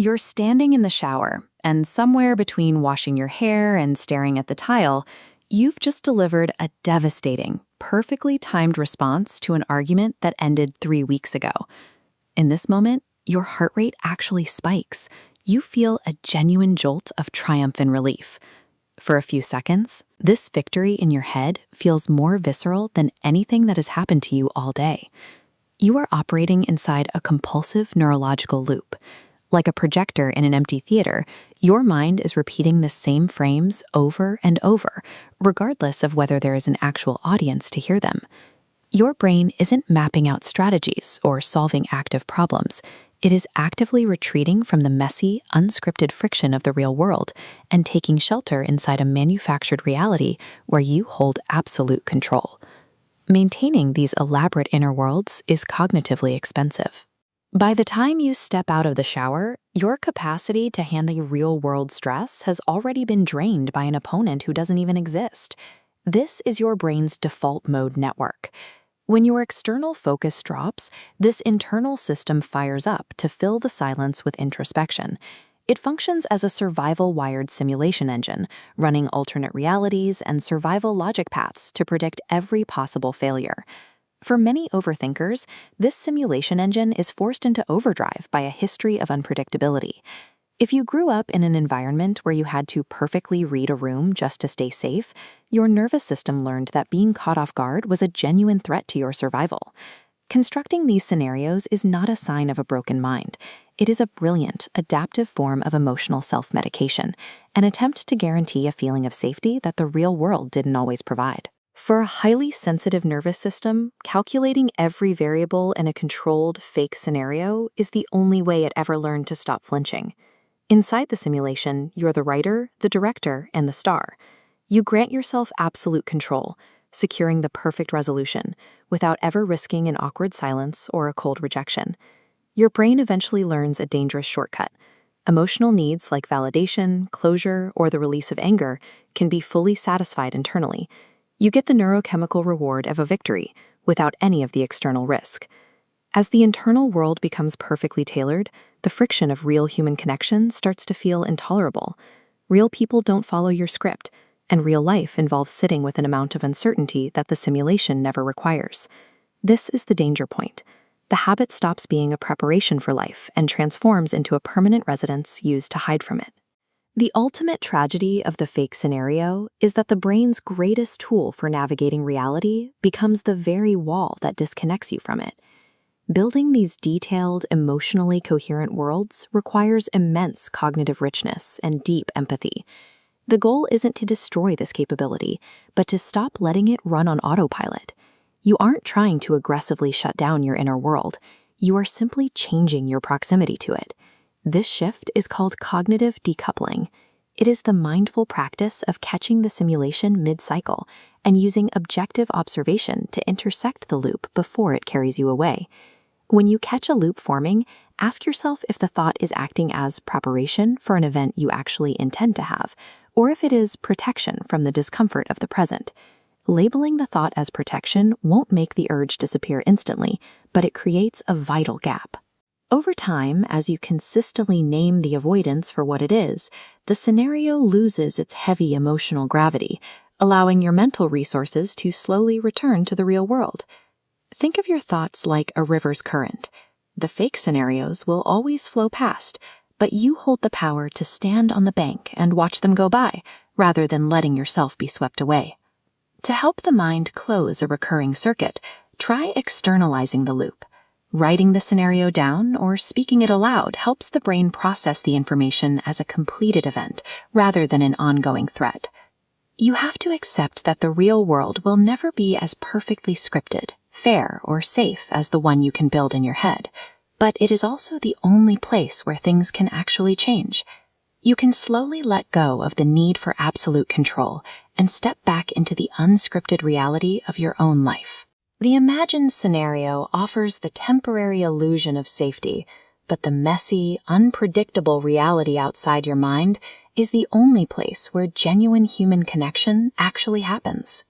You're standing in the shower, and somewhere between washing your hair and staring at the tile, you've just delivered a devastating, perfectly timed response to an argument that ended 3 weeks ago. In this moment, your heart rate actually spikes. You feel a genuine jolt of triumph and relief. For a few seconds, this victory in your head feels more visceral than anything that has happened to you all day. You are operating inside a compulsive neurological loop. Like a projector in an empty theater, your mind is repeating the same frames over and over, regardless of whether there is an actual audience to hear them. Your brain isn't mapping out strategies or solving active problems. It is actively retreating from the messy, unscripted friction of the real world and taking shelter inside a manufactured reality where you hold absolute control. Maintaining these elaborate inner worlds is cognitively expensive. By the time you step out of the shower, your capacity to handle real-world stress has already been drained by an opponent who doesn't even exist. This is your brain's default mode network. When your external focus drops, this internal system fires up to fill the silence with introspection. It functions as a survival-wired simulation engine, running alternate realities and survival logic paths to predict every possible failure. For many overthinkers, this simulation engine is forced into overdrive by a history of unpredictability. If you grew up in an environment where you had to perfectly read a room just to stay safe, your nervous system learned that being caught off guard was a genuine threat to your survival. Constructing these scenarios is not a sign of a broken mind. It is a brilliant, adaptive form of emotional self-medication, an attempt to guarantee a feeling of safety that the real world didn't always provide. For a highly sensitive nervous system, calculating every variable in a controlled, fake scenario is the only way it ever learned to stop flinching. Inside the simulation, you're the writer, the director, and the star. You grant yourself absolute control, securing the perfect resolution, without ever risking an awkward silence or a cold rejection. Your brain eventually learns a dangerous shortcut. Emotional needs like validation, closure, or the release of anger can be fully satisfied internally. You get the neurochemical reward of a victory without any of the external risk. As the internal world becomes perfectly tailored, the friction of real human connection starts to feel intolerable. Real people don't follow your script, and real life involves sitting with an amount of uncertainty that the simulation never requires. This is the danger point. The habit stops being a preparation for life and transforms into a permanent residence used to hide from it. The ultimate tragedy of the fake scenario is that the brain's greatest tool for navigating reality becomes the very wall that disconnects you from it. Building these detailed, emotionally coherent worlds requires immense cognitive richness and deep empathy. The goal isn't to destroy this capability, but to stop letting it run on autopilot. You aren't trying to aggressively shut down your inner world. You are simply changing your proximity to it. This shift is called cognitive decoupling. It is the mindful practice of catching the simulation mid-cycle and using objective observation to intersect the loop before it carries you away. When you catch a loop forming, ask yourself if the thought is acting as preparation for an event you actually intend to have, or if it is protection from the discomfort of the present. Labeling the thought as protection won't make the urge disappear instantly, but it creates a vital gap. Over time, as you consistently name the avoidance for what it is, the scenario loses its heavy emotional gravity, allowing your mental resources to slowly return to the real world. Think of your thoughts like a river's current. The fake scenarios will always flow past, but you hold the power to stand on the bank and watch them go by, rather than letting yourself be swept away. To help the mind close a recurring circuit, try externalizing the loop. Writing the scenario down or speaking it aloud helps the brain process the information as a completed event rather than an ongoing threat. You have to accept that the real world will never be as perfectly scripted, fair, or safe as the one you can build in your head, but it is also the only place where things can actually change. You can slowly let go of the need for absolute control and step back into the unscripted reality of your own life. The imagined scenario offers the temporary illusion of safety, but the messy, unpredictable reality outside your mind is the only place where genuine human connection actually happens.